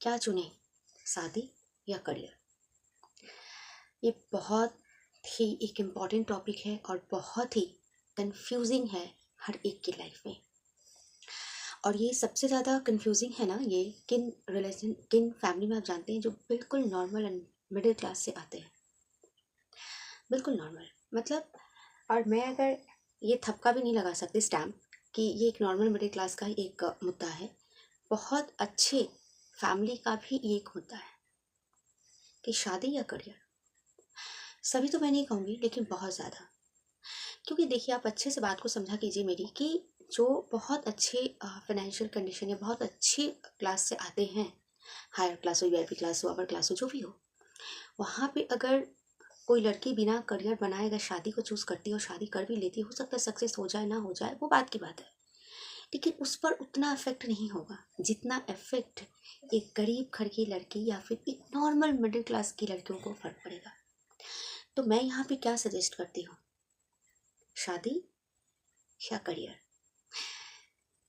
क्या चुने, शादी या करियर? ये बहुत ही एक इम्पॉर्टेंट टॉपिक है और बहुत ही कंफ्यूजिंग है हर एक की लाइफ में। और ये सबसे ज़्यादा कंफ्यूजिंग है ना, ये किन फैमिली में आप जानते हैं जो बिल्कुल नॉर्मल एंड मिडिल क्लास से आते हैं, बिल्कुल नॉर्मल मतलब। और मैं अगर ये थपका भी नहीं लगा सकती स्टैम्प कि ये एक नॉर्मल मिडिल क्लास का ही एक मुद्दा है, बहुत अच्छे फैमिली का भी ये एक मुद्दा है कि शादी या करियर। सभी तो मैं नहीं कहूँगी, लेकिन बहुत ज़्यादा। क्योंकि देखिए, आप अच्छे से बात को समझा कीजिए मेरी कि जो बहुत अच्छे फाइनेंशियल कंडीशन या बहुत अच्छी क्लास से आते हैं, हायर क्लास हो, वीआईपी क्लास हो, अपर क्लास हो, जो भी हो, वहाँ पे अगर कोई लड़की बिना करियर बनाए अगर शादी को चूज़ करती है और शादी कर भी लेती है, हो सकता है सक्सेस हो जाए ना हो जाए, वो बात की बात है, लेकिन उस पर उतना इफेक्ट नहीं होगा जितना इफेक्ट एक गरीब घर की लड़की या फिर एक नॉर्मल मिडिल क्लास की लड़कियों को फर्क पड़ेगा। तो मैं यहाँ पे क्या सजेस्ट करती हूँ, शादी या करियर?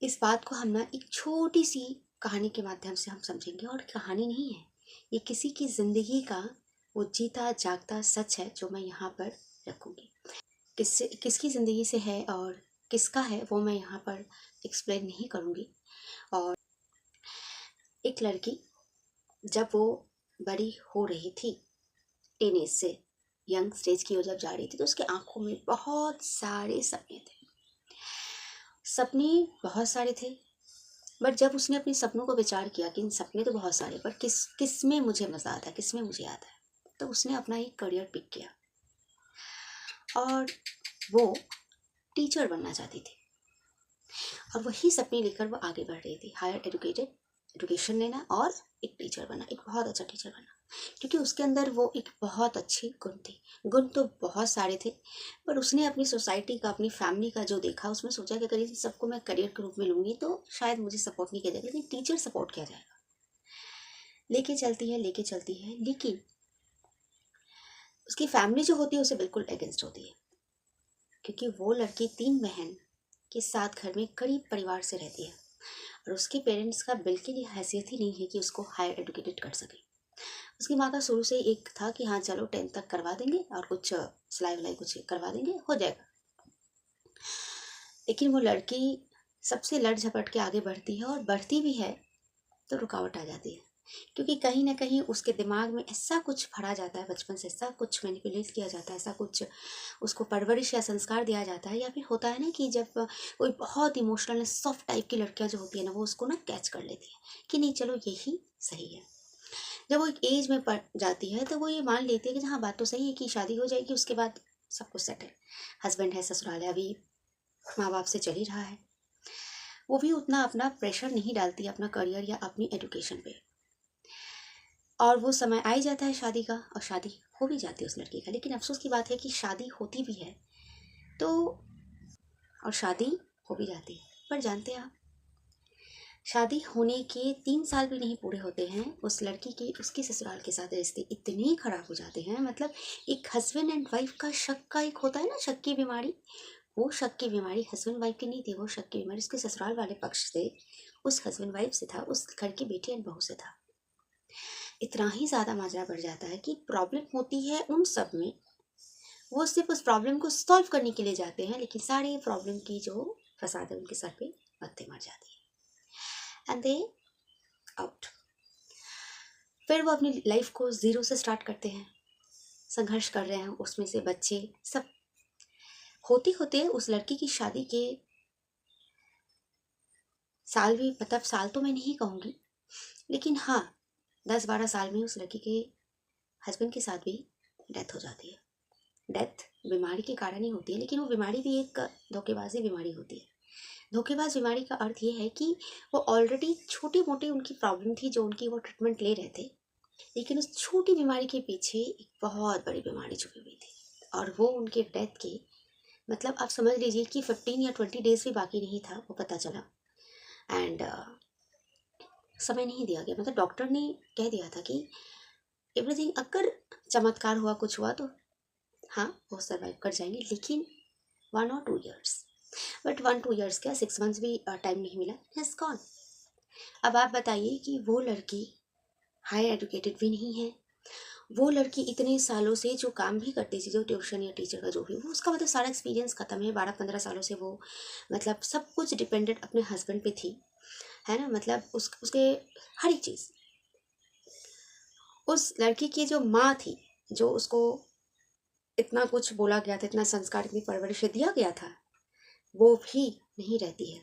इस बात को हम ना एक छोटी सी कहानी के माध्यम से हम समझेंगे। और कहानी नहीं है, ये किसी की जिंदगी का वो जीता जागता सच है जो मैं यहाँ पर रखूँगी। किसकी ज़िंदगी से है और किसका है वो मैं यहाँ पर एक्सप्लेन नहीं करूँगी। और एक लड़की जब वो बड़ी हो रही थी, टीनेज से यंग स्टेज की वो जब जा रही थी, तो उसके आंखों में बहुत सारे सपने थे। सपने बहुत सारे थे, बट जब उसने अपने सपनों को विचार किया कि इन सपने तो बहुत सारे, पर किस में मुझे मज़ा आता है, किस में मुझे आता है, तो उसने अपना एक करियर पिक किया और वो टीचर बनना चाहती थी। और वही सपने लेकर वो आगे बढ़ रही थी, हायर एजुकेशन लेना और एक टीचर बनना, एक बहुत अच्छा टीचर बनना। क्योंकि उसके अंदर वो एक बहुत अच्छी गुण थी। गुण तो बहुत सारे थे, पर उसने अपनी सोसाइटी का, अपनी फैमिली का जो देखा, उसमें सोचा कि अगर इन सबको मैं करियर के रूप में लूँगी तो शायद मुझे सपोर्ट नहीं किया जाएगा, लेकिन टीचर सपोर्ट किया जाएगा। लेके चलती है, लेकिन उसकी फैमिली जो होती है उसे बिल्कुल अगेंस्ट होती है। क्योंकि वो लड़की 3 बहन के साथ घर में गरीब परिवार से रहती है और उसके पेरेंट्स का बिल्कुल ही हैसियत ही नहीं है कि उसको हायर एजुकेटेड कर सके। उसकी माँ का शुरू से एक था कि हाँ चलो 10th तक करवा देंगे और कुछ सिलाई विलाई कुछ करवा देंगे, हो जाएगा। लेकिन वो लड़की सबसे लड़ झपट के आगे बढ़ती है, और बढ़ती भी है तो रुकावट आ जाती है। क्योंकि कहीं ना कहीं उसके दिमाग में ऐसा कुछ भरा जाता है, बचपन से ऐसा कुछ मैनिपुलेट किया जाता है, ऐसा कुछ उसको परवरिश या संस्कार दिया जाता है, या फिर होता है ना कि जब कोई बहुत इमोशनल सॉफ्ट टाइप की लड़कियां जो होती है ना, वो उसको ना कैच कर लेती है कि नहीं चलो यही सही है। जब वो एक एज में पड़ जाती है तो वो ये मान लेती है कि हाँ बात तो सही है कि शादी हो जाएगी, उसके बाद सब कुछ सेटल, हस्बैंड है, ससुराल है, अभी माँ बाप से चल ही रहा है। वो भी उतना अपना प्रेशर नहीं डालती अपना करियर या अपनी एजुकेशन पे। और वो समय आ ही जाता है शादी का, और शादी हो भी जाती है उस लड़की का। लेकिन अफसोस की बात है कि शादी होती भी है तो, और शादी हो भी जाती है, पर जानते हैं आप, शादी होने के 3 साल भी नहीं पूरे होते हैं, उस लड़की के उसके ससुराल के साथ रिश्ते इतने खराब हो जाते हैं। मतलब एक हस्बैंड एंड वाइफ का शक का एक होता है ना, शक की बीमारी, वो शक की बीमारी हस्बैंड वाइफ की नहीं थी, वो शक की बीमारी उसके ससुराल वाले पक्ष से, उस हस्बैंड वाइफ से था, उस घर की बेटी एंड बहू से था। इतना ही ज़्यादा माजरा बढ़ जाता है कि प्रॉब्लम होती है उन सब में, वो सिर्फ उस प्रॉब्लम को सॉल्व करने के लिए जाते हैं, लेकिन सारी प्रॉब्लम की जो फसाद है उनके सर पे पत्ते मार जाती है एंड दे आउट। फिर वो अपनी लाइफ को ज़ीरो से स्टार्ट करते हैं, संघर्ष कर रहे हैं, उसमें से बच्चे सब होते होते उस लड़की की शादी के साल भी, मतलब साल तो मैं नहीं कहूँगी, लेकिन हाँ 10-12 साल में उस लड़की के हस्बैंड के साथ भी डेथ हो जाती है। डेथ बीमारी के कारण ही होती है, लेकिन वो बीमारी भी एक धोखेबाजी बीमारी होती है। धोखेबाज बीमारी का अर्थ ये है कि वो ऑलरेडी छोटी मोटी उनकी प्रॉब्लम थी जो उनकी वो ट्रीटमेंट ले रहे थे, लेकिन उस छोटी बीमारी के पीछे एक बहुत बड़ी बीमारी छुपी हुई थी। और वो उनके डेथ के, मतलब आप समझ लीजिए कि 15 या 20 डेज भी बाकी नहीं था, वो पता चला। एंड समय नहीं दिया गया, मतलब डॉक्टर ने कह दिया था कि एवरीथिंग, अगर चमत्कार हुआ, कुछ हुआ तो हाँ वो सर्वाइव कर जाएंगे, लेकिन 1 और 2 ईयर्स, बट 1-2 ईयर्स क्या, 6 मंथ्स भी टाइम नहीं मिला, हैज गॉन। अब आप बताइए कि वो लड़की हाई एजुकेटेड भी नहीं है। वो लड़की इतने सालों से जो काम भी करती थी, जो ट्यूशन या टीचर का जो भी, वो उसका मतलब सारा एक्सपीरियंस खत्म है। 12-15 सालों से वो मतलब सब कुछ डिपेंडेंट अपने हस्बैंड पे थी, है ना। मतलब उसके हर एक चीज़, उस लड़की की जो माँ थी, जो उसको इतना कुछ बोला गया था, इतना संस्कार, इतनी परवरिश दिया गया था, वो भी नहीं रहती है।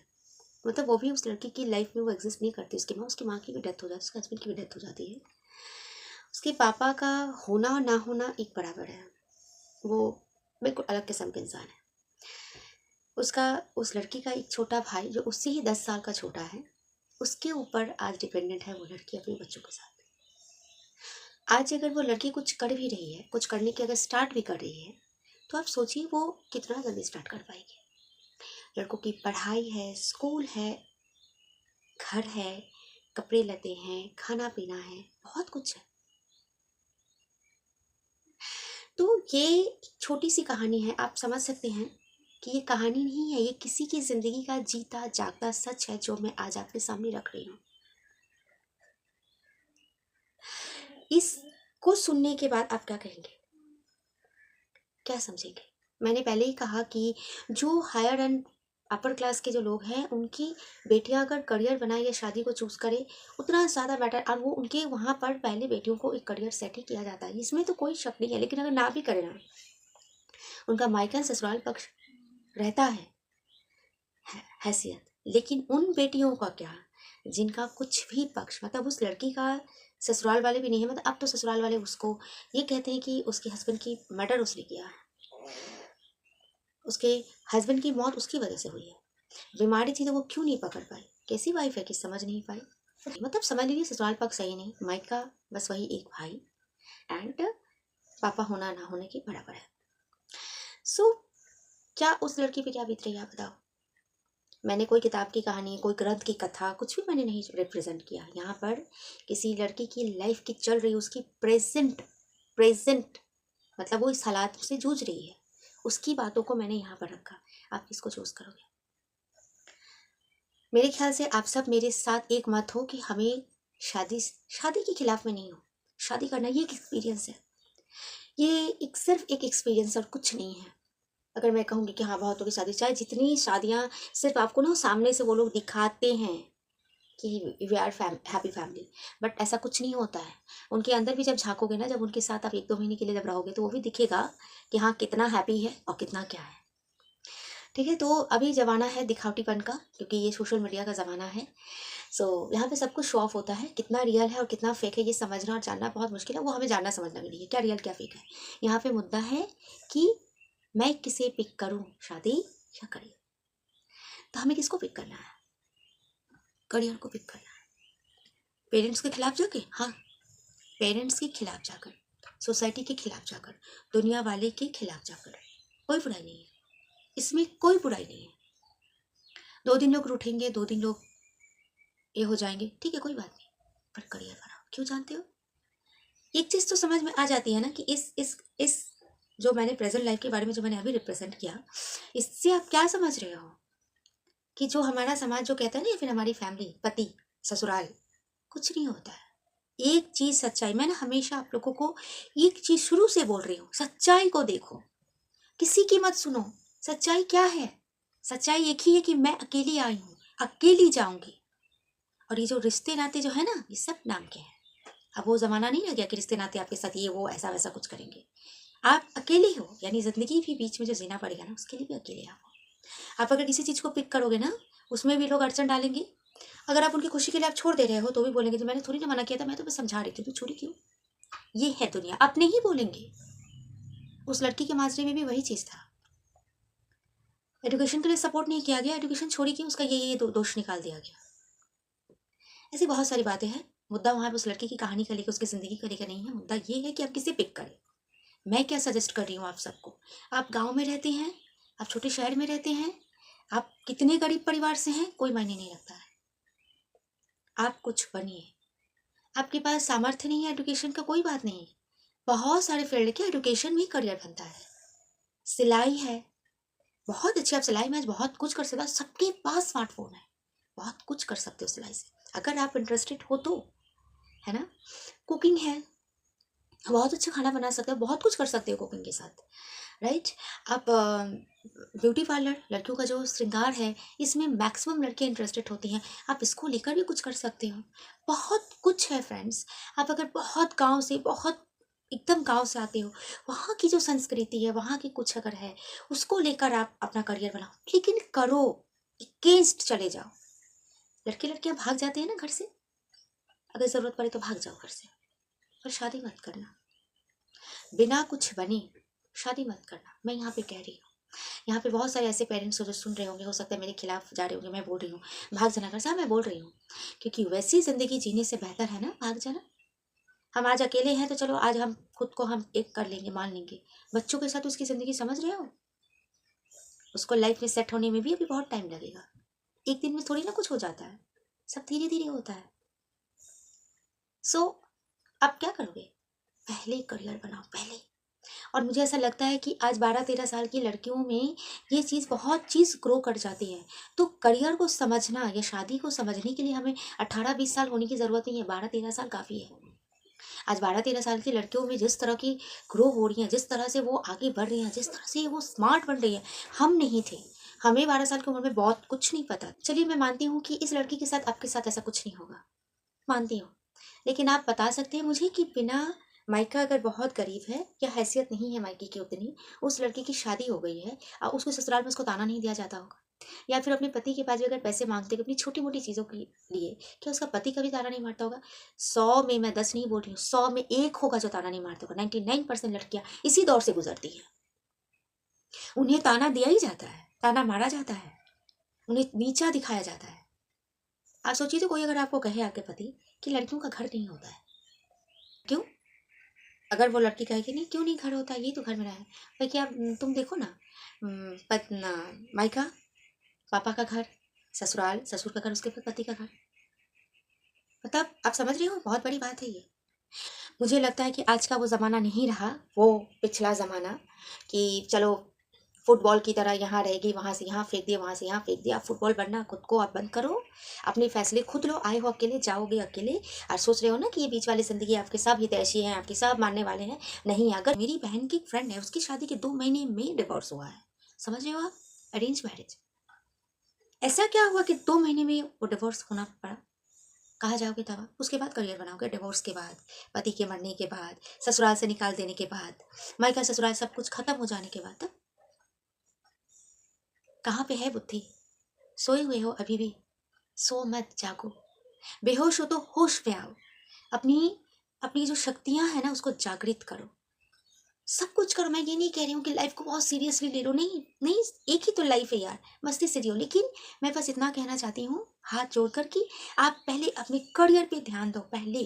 मतलब वो भी उस लड़की की लाइफ में वो एग्जिस्ट नहीं करती। उसकी माँ की भी डेथ हो जाती है, उसके हस्बैंड की भी डेथ हो जाती है। उसके पापा का होना और ना होना एक बराबर है। वो बिल्कुल अलग किस्म के इंसान है। उसका, उस लड़की का एक छोटा भाई जो उससे ही 10 साल का छोटा है, उसके ऊपर आज डिपेंडेंट है वो लड़की अपने बच्चों के साथ। आज अगर वो लड़की कुछ कर भी रही है, कुछ करने की अगर स्टार्ट भी कर रही है, तो आप सोचिए वो कितना जल्दी स्टार्ट कर पाएगी। लड़कों की पढ़ाई है, स्कूल है, घर है, कपड़े लते हैं, खाना पीना है, बहुत कुछ है। तो ये एक छोटी सी कहानी है, आप समझ सकते हैं कि ये कहानी नहीं है, ये किसी की ज़िंदगी का जीता जागता सच है जो मैं आज आपके सामने रख रही हूँ। इसको सुनने के बाद आप क्या कहेंगे, क्या समझेंगे? मैंने पहले ही कहा कि जो हायर एंड अपर क्लास के जो लोग हैं, उनकी बेटियां अगर करियर बनाए या शादी को चूज़ करे, उतना ज़्यादा बेटर। और वो उनके वहाँ पर पहले बेटियों को एक करियर सेट ही किया जाता है, इसमें तो कोई शक नहीं है। लेकिन अगर ना भी करे ना, उनका मायका ससुराल पक्ष रहता है, हैसियत। लेकिन उन बेटियों का क्या, जिनका कुछ भी पक्ष, मतलब उस लड़की का ससुराल वाले भी नहीं है। मतलब अब तो ससुराल वाले उसको ये कहते हैं कि उसके हस्बैंड की मर्डर उसने किया है, उसके हस्बैंड की मौत उसकी वजह से हुई है, बीमारी थी तो वो क्यों नहीं पकड़ पाई। कैसी वाइफ है कि समझ नहीं पाई। मतलब समझ लीजिए ससुराल पक्ष सही नहीं, मायका बस वही एक भाई एंड पापा होना ना होने के बराबर है। सो क्या उस लड़की पे क्या बीत रही है आप बताओ। मैंने कोई किताब की कहानी, कोई ग्रंथ की कथा, कुछ भी मैंने नहीं रिप्रेजेंट किया। यहाँ पर किसी लड़की की लाइफ की चल रही, उसकी प्रेजेंट मतलब वो इस हालात से जूझ रही है, उसकी बातों को मैंने यहाँ पर रखा। आप किसको चूज करोगे? मेरे ख्याल से आप सब मेरे साथ एक मत हो कि हमें शादी शादी के खिलाफ में नहीं हो। शादी करना ये एक एक्सपीरियंस है, ये एक सिर्फ एक एक्सपीरियंस और कुछ नहीं है। अगर मैं कहूँगी कि हाँ बहुतों की शादी, चाहे जितनी शादियाँ सिर्फ आपको ना सामने से वो लोग दिखाते हैं कि we are happy family, but ऐसा कुछ नहीं होता है। उनके अंदर भी जब झाँकोगे ना, जब उनके साथ आप 1-2 महीने के लिए जब रहोगे, तो वो भी दिखेगा कि हाँ कितना हैप्पी है और कितना क्या है। ठीक है, तो अभी ज़माना है दिखावटीपन का, क्योंकि ये सोशल मीडिया का ज़माना है। यहाँ पे सब कुछ शो ऑफ होता है। कितना रियल है और कितना फेक है ये समझना और जानना बहुत मुश्किल है। वो हमें जानना समझना भी नहीं है क्या रियल क्या फेक है। यहाँ पे मुद्दा है कि मैं किसे पिक करूँ, शादी या करियर। तो हमें किसको पिक करना है? करियर को पिक करना है। पेरेंट्स के खिलाफ जाके, हाँ, पेरेंट्स के खिलाफ जाकर, सोसाइटी के खिलाफ जाकर, दुनिया वाले के खिलाफ जाकर, कोई बुराई नहीं है इसमें, कोई बुराई नहीं है। 2 दिन लोग रूठेंगे, 2 दिन लोग ये हो जाएंगे, ठीक है, कोई बात नहीं, पर करियर बनाओ। क्यों जानते हो? एक चीज़ तो समझ में आ जाती है ना कि इस जो मैंने प्रेजेंट लाइफ के बारे में जो मैंने अभी रिप्रेजेंट किया, इससे आप क्या समझ रहे हो कि जो हमारा समाज जो कहता है ना, या फिर हमारी फैमिली, पति, ससुराल, कुछ नहीं होता है। एक चीज़ सच्चाई, मैं ना हमेशा आप लोगों को एक चीज़ शुरू से बोल रही हूँ, सच्चाई को देखो, किसी की मत सुनो। सच्चाई क्या है? सच्चाई एक ही है कि मैं अकेली आई हूँ, अकेली जाऊंगी। और ये जो रिश्ते नाते जो है ना, ये सब नाम के हैं। अब वो ज़माना नहीं रह गया कि रिश्ते नाते आपके साथ ये वो ऐसा वैसा कुछ करेंगे। आप अकेले हो, यानी ज़िंदगी भी बीच में जो जीना पड़ेगा ना, उसके लिए भी अकेले आप हो। आप अगर किसी चीज़ को पिक करोगे ना, उसमें भी लोग अड़चन डालेंगे। अगर आप उनकी खुशी के लिए आप छोड़ दे रहे हो, तो भी बोलेंगे तो मैंने थोड़ी ना मना किया था, मैं तो बस समझा रही थी, तो छोड़ी क्यों? ये है दुनिया, अपने ही बोलेंगे। उस लड़की के माजरे में भी वही चीज़ था। एजुकेशन के लिए सपोर्ट नहीं किया गया, एजुकेशन छोड़ी क्यों, उसका ये दोष निकाल दिया गया। ऐसी बहुत सारी बातें हैं। मुद्दा वहाँ पर उस लड़की की कहानी का लेकर, उसकी ज़िंदगी का लेकर नहीं है। मुद्दा ये है कि आप किसे पिक करें। मैं क्या सजेस्ट कर रही हूँ आप सबको, आप गांव में रहते हैं, आप छोटे शहर में रहते हैं, आप कितने गरीब परिवार से हैं, कोई मायने नहीं रखता है। आप कुछ बनिए। आपके पास सामर्थ्य नहीं है एजुकेशन का, कोई बात नहीं, बहुत सारे फील्ड के एजुकेशन में करियर बनता है। सिलाई है, बहुत अच्छी, आप सिलाई में आज बहुत कुछ कर सकते हो। सबके पास स्मार्टफोन है, बहुत कुछ कर सकते हो सिलाई से, अगर आप इंटरेस्टेड हो तो, है ना। कुकिंग है, बहुत अच्छा खाना बना सकते हो, बहुत कुछ कर सकते हो कुकिंग के साथ, राइट। आप ब्यूटी पार्लर, लड़कियों का जो श्रृंगार है, इसमें मैक्सिमम लड़कियां इंटरेस्टेड होती हैं, आप इसको लेकर भी कुछ कर सकते हो। बहुत कुछ है फ्रेंड्स। आप अगर बहुत गांव से, बहुत एकदम गांव से आते हो, वहाँ की जो संस्कृति है, वहाँ की कुछ अगर है, उसको लेकर आप अपना करियर बनाओ, लेकिन करो, अगेंस्ट चले जाओ। लड़के लड़कियां भाग जाते हैं ना घर से, अगर ज़रूरत पड़े तो भाग जाओ घर से, पर शादी मत करना, बिना कुछ बने शादी मत करना। मैं यहाँ पे कह रही हूँ, यहाँ पे बहुत सारे ऐसे पेरेंट्स हो जो सुन रहे होंगे, हो सकता है मेरे खिलाफ जा रहे होंगे, मैं बोल रही हूँ भाग जाना घर से। हाँ, मैं बोल रही हूँ, क्योंकि वैसी ज़िंदगी जीने से बेहतर है ना भाग जाना। हम आज अकेले हैं तो चलो आज हम खुद को हम एक कर लेंगे, मान लेंगे। बच्चों के साथ उसकी ज़िंदगी समझ रहे हो, उसको लाइफ में सेट होने में भी अभी बहुत टाइम लगेगा। एक दिन में थोड़ी ना कुछ हो जाता है, सब धीरे धीरे होता है। सो अब क्या करोगे, पहले करियर बनाओ पहले। और मुझे ऐसा लगता है कि आज 12-13 साल की लड़कियों में ये चीज़, बहुत चीज़ ग्रो कर जाती है। तो करियर को समझना या शादी को समझने के लिए हमें 18-20 साल होने की ज़रूरत नहीं है, 12-13 साल काफ़ी है। आज 12-13 साल की लड़कियों में जिस तरह की ग्रो हो रही हैं, जिस तरह से वो आगे बढ़ रही हैं, जिस तरह से वो स्मार्ट बन रही है, हम नहीं थे। हमें 12 साल की उम्र में बहुत कुछ नहीं पता। चलिए, मैं मानती हूँ कि इस लड़की के साथ, आपके साथ ऐसा कुछ नहीं होगा, मानती हूँ। लेकिन आप बता सकते हैं मुझे कि बिना मायका अगर बहुत गरीब है या हैसियत नहीं है मायके की उतनी, उस लड़की की शादी हो गई है और उसको ससुराल में उसको ताना नहीं दिया जाता होगा? या फिर अपने पति के पास भी अगर पैसे मांगते हैं अपनी छोटी मोटी चीज़ों के लिए, क्या उसका पति कभी ताना नहीं मारता होगा? 100 में, मैं 10 नहीं बोल रही हूँ, 100 में एक होगा जो ताना नहीं मारता होगा। 99% लड़कियां इसी दौर से गुजरती हैं। उन्हें ताना दिया ही जाता है, ताना मारा जाता है, उन्हें नीचा दिखाया जाता है। आप सोचिए, तो कोई अगर आपको कहे, आपके पति, कि लड़कियों का घर नहीं होता है, क्यों? अगर वो लड़की कहे कि नहीं, क्यों नहीं घर होता, ये तो घर मेरा है, भाई क्या तुम देखो ना, पतना मायका पापा का घर, ससुराल ससुर का घर, उसके बाद पति का घर। मतलब आप समझ रहे हो, बहुत बड़ी बात है ये। मुझे लगता है कि आज का वो ज़माना नहीं रहा, वो पिछला ज़माना, कि चलो फुटबॉल की तरह यहाँ रहेगी, वहाँ से यहाँ फेंक दिया, वहाँ से यहाँ फेंक दिया। आप फुटबॉल बनना खुद को आप बंद करो, अपने फैसले खुद लो। आए हो अकेले, जाओगे अकेले, और सोच रहे हो ना कि ये बीच वाली ज़िंदगी आपके सब हितैषी हैं, आपके सब मानने वाले हैं। नहीं, अगर मेरी बहन की फ्रेंड है, उसकी शादी के 2 महीने में डिवोर्स हुआ है, समझ रहे हो आप, अरेंज मैरिज। ऐसा क्या हुआ कि 2 महीने में वो डिवोर्स होना पड़ा? कहाँ जाओगे तब आप? उसके बाद करियर बनाओगे, डिवोर्स के बाद, पति के मरने के बाद, ससुराल से निकाल देने के बाद, मायका ससुराल सब कुछ खत्म हो जाने के बाद, तब कहाँ पे है बुद्धि? सोए हुए हो अभी भी? सो मत, जागो। बेहोश हो तो होश में आओ। अपनी अपनी जो शक्तियां हैं ना, उसको जागृत करो। सब कुछ करो। मैं ये नहीं कह रही हूँ कि लाइफ को बहुत सीरियसली ले लो, नहीं नहीं, एक ही तो लाइफ है यार, मस्ती से जियो। लेकिन मैं बस इतना कहना चाहती हूँ हाथ जोड़कर कि आप पहले अपने करियर पे ध्यान दो पहले,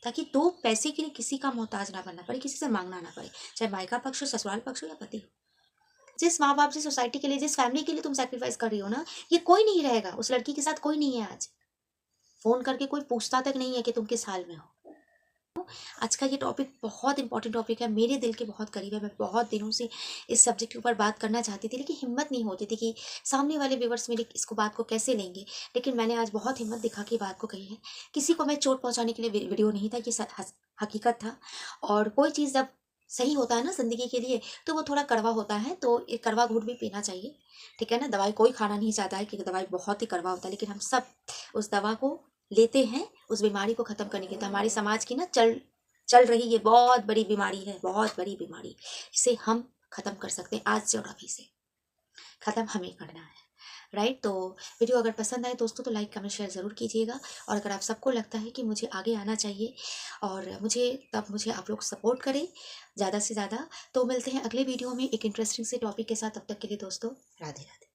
ताकि 2 पैसे के लिए किसी का मोहताज ना बनना पड़े, किसी से मांगना ना पड़े, चाहे मायका पक्ष हो, ससुराल पक्ष हो या पति हो। जिस माँ बाप, जिस सोसाइटी के लिए, जिस फैमिली के लिए तुम सेक्रीफाइस कर रही हो ना, ये कोई नहीं रहेगा। उस लड़की के साथ कोई नहीं है आज। फोन करके कोई पूछता तक नहीं है कि तुम किस हाल में हो। आज का ये टॉपिक बहुत इंपॉर्टेंट टॉपिक है, मेरे दिल के बहुत करीब है। मैं बहुत दिनों से इस सब्जेक्ट के ऊपर बात करना चाहती थी, लेकिन हिम्मत नहीं होती थी कि सामने वाले व्यूवर्स मेरे इसको बात को कैसे लेंगे। लेकिन मैंने आज बहुत हिम्मत दिखा के बात को कही है। किसी को मैं चोट पहुंचाने के लिए वीडियो नहीं था, ये हकीकत था। और कोई चीज़ जब सही होता है ना जिंदगी के लिए, तो वो थोड़ा कड़वा होता है, तो एक कड़वा घूट भी पीना चाहिए, ठीक है ना। दवाई कोई खाना नहीं चाहता है कि दवाई बहुत ही कड़वा होता है, लेकिन हम सब उस दवा को लेते हैं उस बीमारी को खत्म करने के लिए। तो हमारी समाज की ना चल चल रही ये बहुत बड़ी बीमारी है, बहुत बड़ी बीमारी, इसे हम खत्म कर सकते हैं आज से और अभी से। खत्म हमें करना है, राइट। तो वीडियो अगर पसंद आए दोस्तों तो लाइक कमेंट शेयर ज़रूर कीजिएगा। और अगर आप सबको लगता है कि मुझे आगे आना चाहिए और मुझे आप लोग सपोर्ट करें ज़्यादा से ज़्यादा, तो मिलते हैं अगले वीडियो में एक इंटरेस्टिंग से टॉपिक के साथ। तब तक के लिए दोस्तों, राधे राधे।